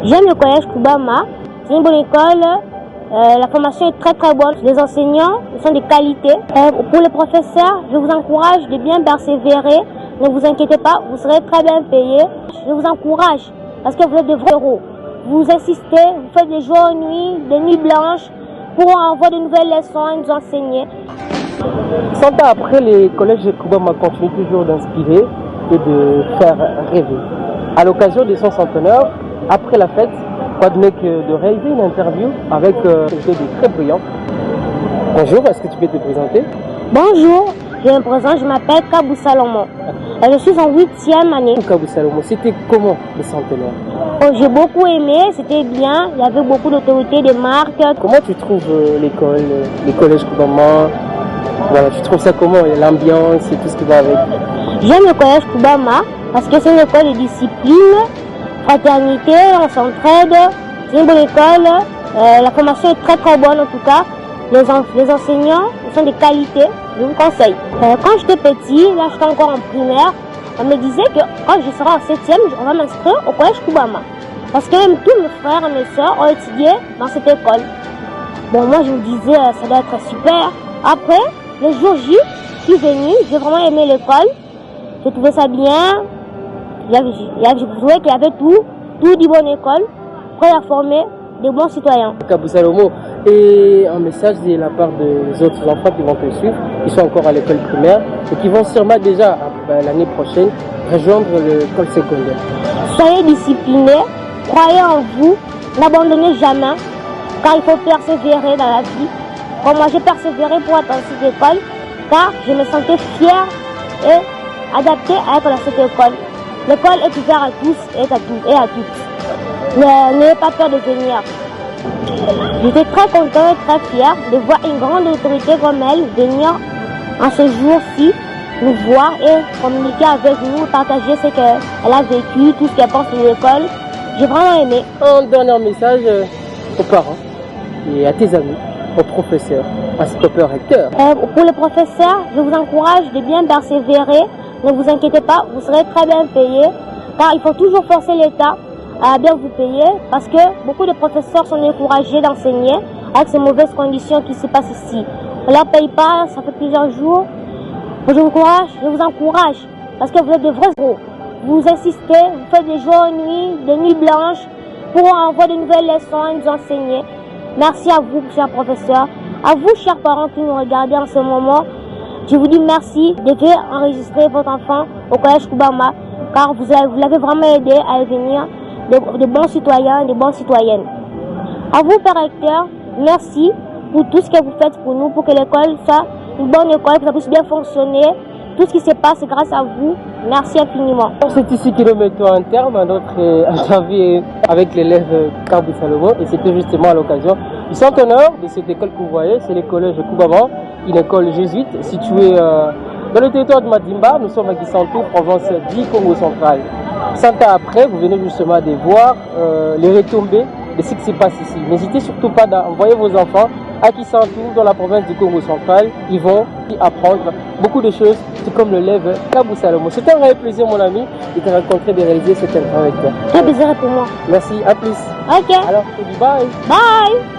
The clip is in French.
J'aime le collège Koubama, c'est une bonne école, la formation est très bonne, les enseignants sont de qualité. Pour les professeurs, je vous encourage de bien persévérer, ne vous inquiétez pas, vous serez très bien payés. Je vous encourage parce que vous êtes de vrais héros. Vous insistez, vous faites des jours et nuits, des nuits blanches pour avoir de nouvelles leçons et nous enseigner. 100 ans après, les collèges Koubama continuent toujours d'inspirer et de faire rêver. À l'occasion de son centenaire, après la fête, quoi de mieux que de réaliser une interview avec quelqu'un de très brillant. Bonjour, est-ce que tu peux te présenter? Bonjour, je me présente, je m'appelle Kabou Salomon. Je suis en 8e année. Kabou Salomon, c'était comment le centenaire? Oh, j'ai beaucoup aimé, c'était bien, il y avait beaucoup d'autorités, des marques. Comment tu trouves l'école, les collèges Koubama? Voilà, tu trouves ça comment, l'ambiance et tout ce qui va avec? J'aime le collège Koubama parce que c'est une école de discipline, fraternité, on s'entraide, c'est une bonne école, la formation est très bonne en tout cas, les enseignants sont de qualité, je vous conseille. Quand j'étais petit, là j'étais encore en primaire, on me disait que quand je serai en 7e, on va m'inscrire au collège Koubama. Parce que même tous mes frères et mes soeurs ont étudié dans cette école. Bon, moi je me disais, ça doit être super. Après, le jour J, je suis venue, j'ai vraiment aimé l'école, j'ai trouvé ça bien. Je trouvais qu'il y avait tout d'une bonne école, prêt à former des bons citoyens. Kabou Salomon, et un message de la part des autres enfants qui vont te suivre, qui sont encore à l'école primaire et qui vont sûrement déjà l'année prochaine rejoindre l'école secondaire. Soyez disciplinés, croyez en vous, n'abandonnez jamais, car il faut persévérer dans la vie. Comme moi j'ai persévéré pour être dans cette école, car je me sentais fière et adaptée à être dans cette école. L'école est ouverte à tous et à toutes. N'ayez pas peur de venir. J'étais très contente et très fière de voir une grande autorité comme elle venir en ce jour-ci nous voir et communiquer avec nous, partager ce qu'elle a vécu, tout ce qu'elle pense de l'école. J'ai vraiment aimé. Un dernier message aux parents et à tes amis, aux professeurs, ainsi qu'au recteur. Pour les professeurs, je vous encourage de bien persévérer. Ne vous inquiétez pas, vous serez très bien payés, car il faut toujours forcer l'État à bien vous payer, parce que beaucoup de professeurs sont découragés d'enseigner avec ces mauvaises conditions qui se passent ici. On ne leur paye pas, ça fait plusieurs jours. Je vous encourage, parce que vous êtes de vrais héros. Vous insistez, vous faites des jours et nuits, des nuits blanches, pour avoir de nouvelles leçons et nous enseigner. Merci à vous, chers professeurs, à vous, chers parents qui nous regardez en ce moment. Je vous dis merci de faire enregistrer votre enfant au collège Koubama, car vous l'avez vraiment aidé à devenir de bons citoyens et de bonnes citoyennes. À vous, père recteur, merci pour tout ce que vous faites pour nous, pour que l'école soit une bonne école, que ça puisse bien fonctionner. Tout ce qui se passe grâce à vous. Merci infiniment. C'est ici que nous mettons un terme à notre interview avec l'élève Kabou Salomon, et c'était justement à l'occasion du centenaire de cette école que vous voyez, c'est le collège Koubama, une école jésuite située dans le territoire de Madimba. Nous sommes à Kisantou, province du Congo central. 100 ans après, vous venez justement de voir les retombées de ce qui se passe ici. N'hésitez surtout pas d'envoyer vos enfants à Kisantou, dans la province du Congo central. Ils vont y apprendre beaucoup de choses, tout comme l'élève Kabou Salomon. C'était un réel plaisir, mon ami, de te rencontrer, de réaliser cette interview avec toi. Très plaisir pour moi. Merci, à plus. Ok. Alors, je te dis bye. Bye.